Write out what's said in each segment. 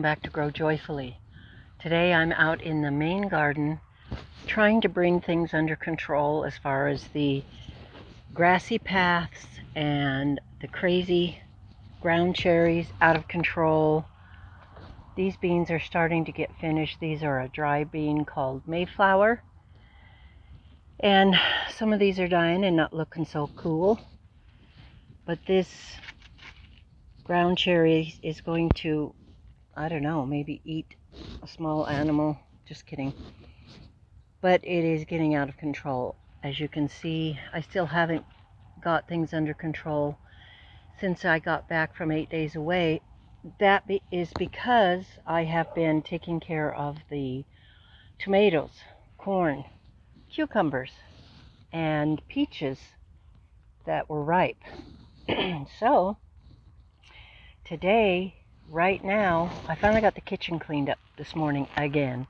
back to Grow Joyfully. Today I'm out in the main garden trying to bring things under control as far as the grassy paths and the crazy ground cherries out of control. These beans are starting to get finished. These are a dry bean called Mayflower. And some of these are dying and not looking so cool. But this ground cherry is going to, I don't know, maybe eat a small animal. Just kidding. But it is getting out of control. As you can see, I still haven't got things under control since I got back from 8 days away. That is because I have been taking care of the tomatoes, corn, cucumbers, and peaches that were ripe. So today, right now, I finally got the kitchen cleaned up this morning again.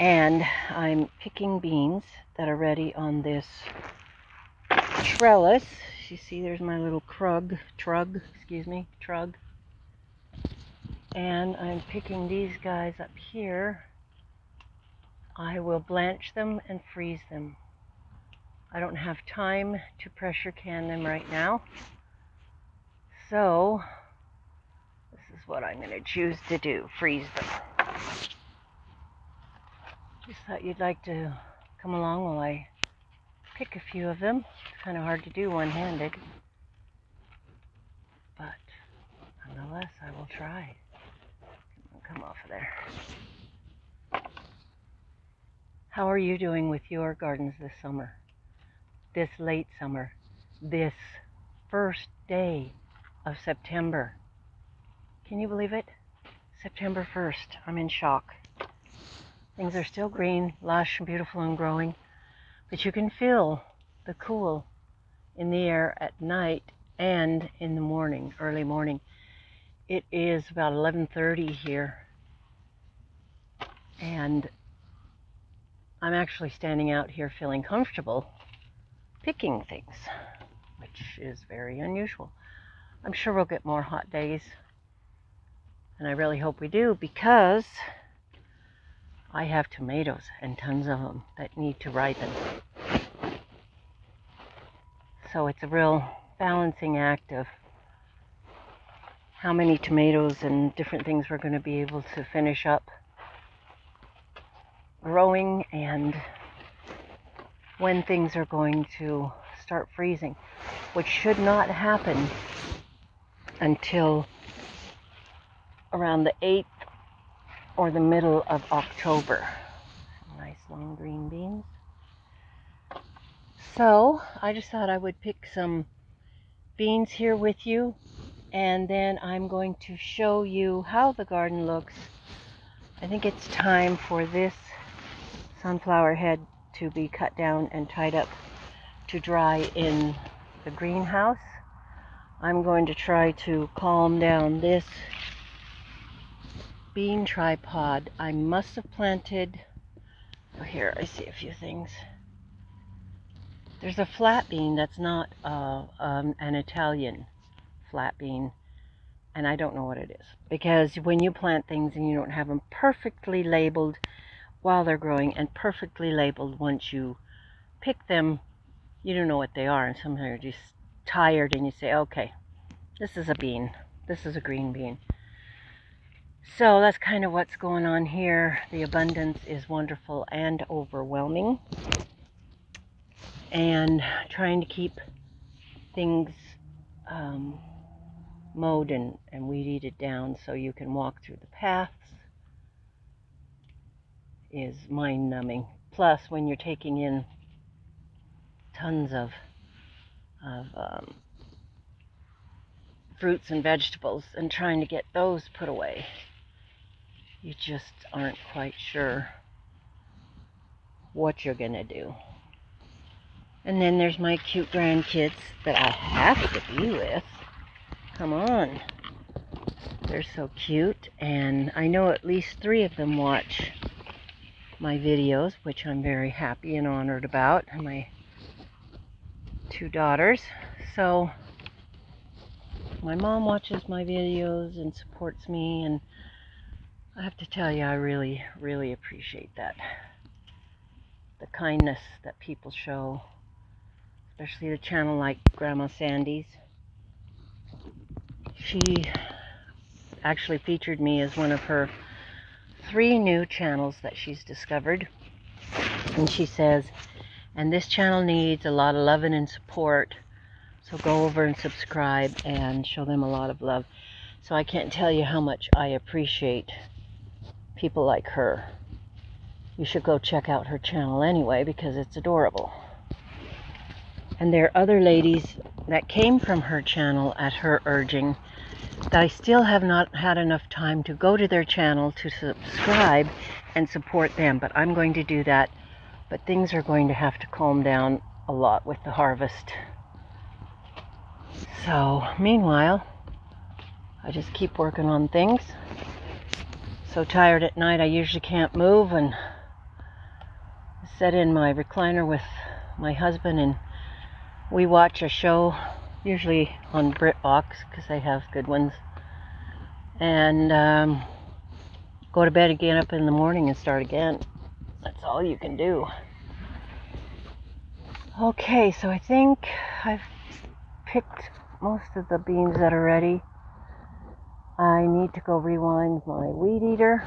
And I'm picking beans that are ready on this trellis. You see there's my little trug. And I'm picking these guys up here. I will blanch them and freeze them. I don't have time to pressure can them right now. So this is what I'm going to choose to do, freeze them. Just thought you'd like to come along while I pick a few of them. It's kind of hard to do one-handed, but nonetheless, I will try. Come off of there. How are you doing with your gardens this summer? This late summer? This first day of September? Can you believe it? September 1st. I'm in shock. Things are still green, lush, and beautiful and growing, but you can feel the cool in the air at night and in the morning, early morning. It is about 11:30 here, and I'm actually standing out here feeling comfortable picking things, which is very unusual. I'm sure we'll get more hot days, and I really hope we do, because I have tomatoes and tons of them that need to ripen. So it's a real balancing act of how many tomatoes and different things we're going to be able to finish up growing and when things are going to start freezing, which should not happen until around the 8th or the middle of October. Nice long green beans. So I just thought I would pick some beans here with you, and then I'm going to show you how the garden looks. I think it's time for this sunflower head to be cut down and tied up to dry in the greenhouse. I'm going to try to calm down this bean tripod. I must have planted, here I see a few things. There's a flat bean that's not an Italian flat bean, and I don't know what it is, because when you plant things and you don't have them perfectly labeled while they're growing and perfectly labeled once you pick them, you don't know what they are, and sometimes you're just tired and you say, okay, this is a bean, this is a green bean. So that's kind of what's going on here. The abundance is wonderful and overwhelming, and trying to keep things mowed and weed-eated down so you can walk through the paths is mind-numbing. Plus, when you're taking in tons of fruits and vegetables and trying to get those put away, you just aren't quite sure what you're gonna do. And then there's my cute grandkids that I have to be with. Come on. They're so cute, and I know at least 3 of them watch my videos, which I'm very happy and honored about. My 2 daughters. So my mom watches my videos and supports me, and I have to tell you, I really, really appreciate that. The kindness that people show, especially the channel like Grandma Sandy's. She actually featured me as one of her 3 new channels that she's discovered. And she says, and this channel needs a lot of loving and support, so go over and subscribe and show them a lot of love. So I can't tell you how much I appreciate people like her. You should go check out her channel anyway, because it's adorable. And there are other ladies that came from her channel at her urging that I still have not had enough time to go to their channel to subscribe and support them, but I'm going to do that. But things are going to have to calm down a lot with the harvest. So meanwhile, I just keep working on things. So tired at night I usually can't move, and sit in my recliner with my husband and we watch a show, usually on BritBox because they have good ones, and go to bed and get up in the morning and start again. That's all you can do. Okay, so I think I've picked most of the beans that are ready. I need to go rewind my weed eater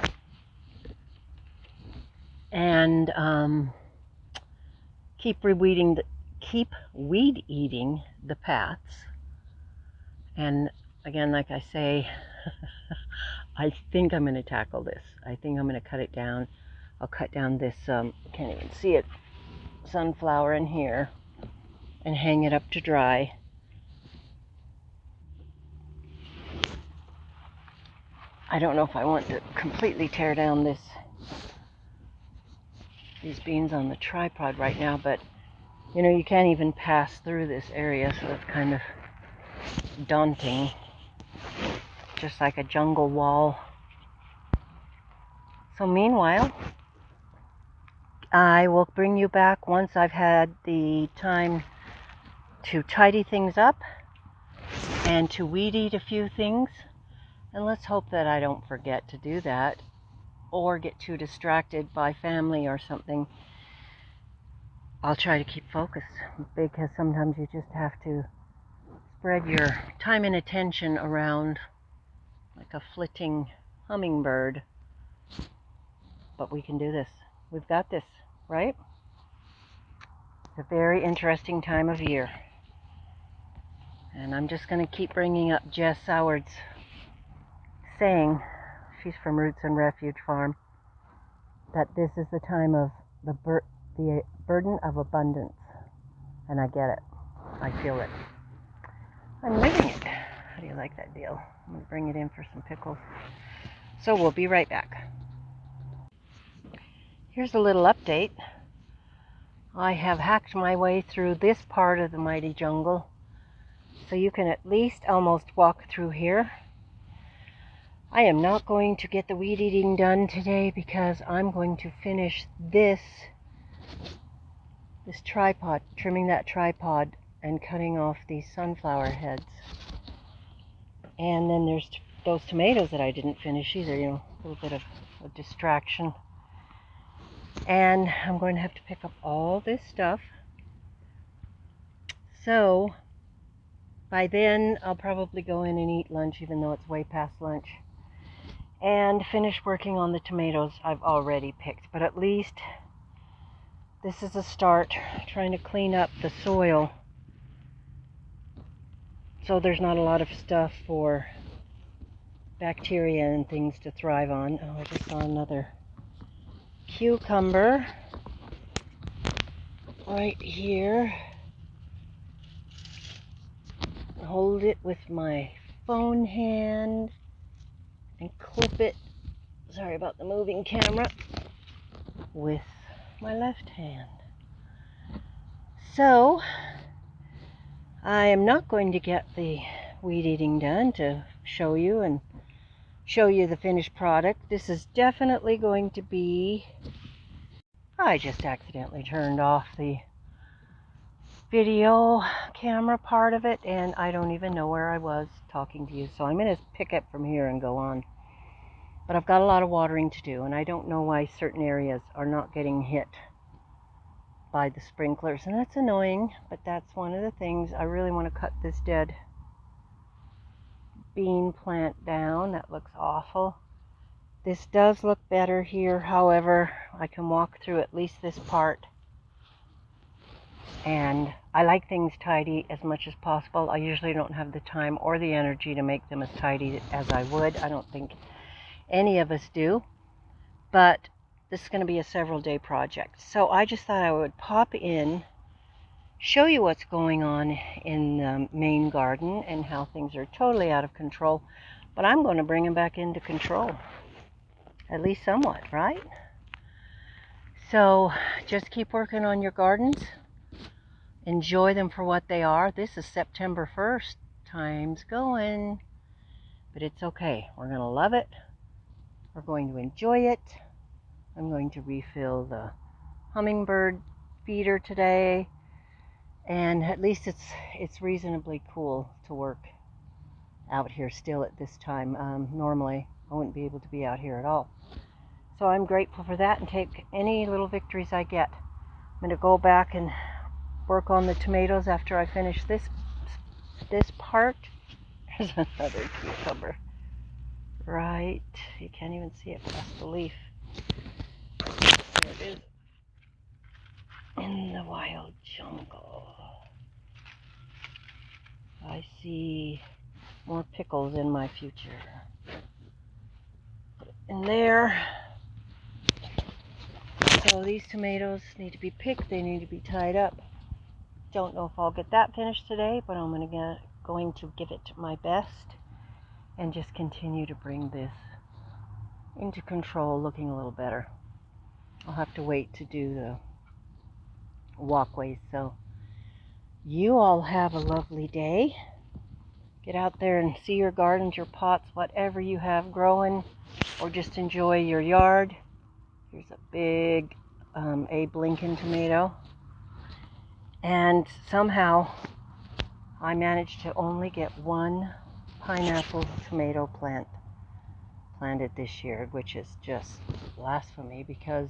and keep weed eating the paths. And again, like I say, I think I'm going to tackle this. I think I'm going to cut it down. I'll cut down this, can't even see it, sunflower in here and hang it up to dry. I don't know if I want to completely tear down these beans on the tripod right now, but you know, you can't even pass through this area, so it's kind of daunting. Just like a jungle wall. So meanwhile, I will bring you back once I've had the time to tidy things up and to weed eat a few things. And let's hope that I don't forget to do that or get too distracted by family or something. I'll try to keep focused, because sometimes you just have to spread your time and attention around like a flitting hummingbird. But we can do this. We've got this, right? It's a very interesting time of year. And I'm just going to keep bringing up Jess Soward's saying, she's from Roots and Refuge Farm, that this is the time of the burden of abundance. And I get it. I feel it. I'm living it. How do you like that deal? I'm going to bring it in for some pickles. So we'll be right back. Here's a little update. I have hacked my way through this part of the mighty jungle, so you can at least almost walk through here. I am not going to get the weed eating done today because I'm going to finish this tripod, trimming that tripod and cutting off these sunflower heads. And then there's those tomatoes that I didn't finish either, you know, a little bit of a distraction. And I'm going to have to pick up all this stuff. So by then I'll probably go in and eat lunch, even though it's way past lunch, and finish working on the tomatoes I've already picked. But at least this is a start, trying to clean up the soil so there's not a lot of stuff for bacteria and things to thrive on. Oh, I just saw another cucumber right here. Hold it with my phone hand and clip it, sorry about the moving camera, with my left hand. So I am not going to get the weed eating done to show you the finished product. This is definitely going to be, I just accidentally turned off the video camera part of it, and I don't even know where I was talking to you, so I'm going to pick up from here and go on. But I've got a lot of watering to do, and I don't know why certain areas are not getting hit by the sprinklers, and that's annoying, but that's one of the things. I really want to cut this dead bean plant down. That looks awful. This does look better here, however, I can walk through at least this part. And I like things tidy as much as possible. I usually don't have the time or the energy to make them as tidy as I would. I don't think any of us do. But this is going to be a several day project. So I just thought I would pop in, show you what's going on in the main garden and how things are totally out of control. But I'm going to bring them back into control. At least somewhat, right? So just keep working on your gardens. Enjoy them for what they are. This is September 1st. Time's going. But it's okay. We're going to love it. We're going to enjoy it. I'm going to refill the hummingbird feeder today. And at least it's reasonably cool to work out here still at this time. Normally, I wouldn't be able to be out here at all. So I'm grateful for that and take any little victories I get. I'm going to go back and work on the tomatoes after I finish this part. There's another cucumber. Right, you can't even see it past the leaf. There it is. In the wild jungle. I see more pickles in my future. Put it in there. So these tomatoes need to be picked. They need to be tied up. Don't know if I'll get that finished today, but I'm going to give it my best and just continue to bring this into control, looking a little better. I'll have to wait to do the walkways. So you all have a lovely day. Get out there and see your gardens, your pots, whatever you have growing, or just enjoy your yard. Here's a big Abe Lincoln tomato. And somehow I managed to only get one pineapple tomato plant planted this year, which is just blasphemy because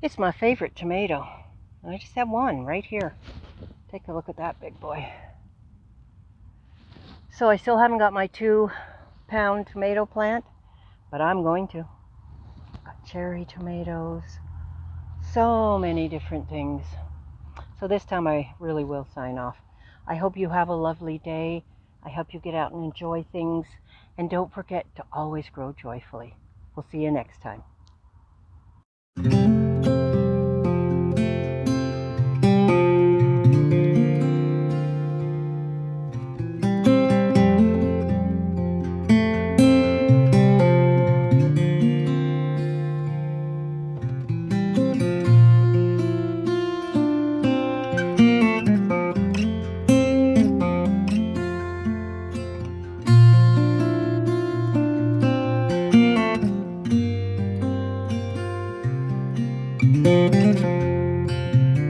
it's my favorite tomato. And I just have one right here. Take a look at that big boy. So I still haven't got my 2-pound tomato plant, but I'm going to. Got cherry tomatoes, so many different things. So this time I really will sign off. I hope you have a lovely day. I hope you get out and enjoy things. And don't forget to always grow joyfully. We'll see you next time.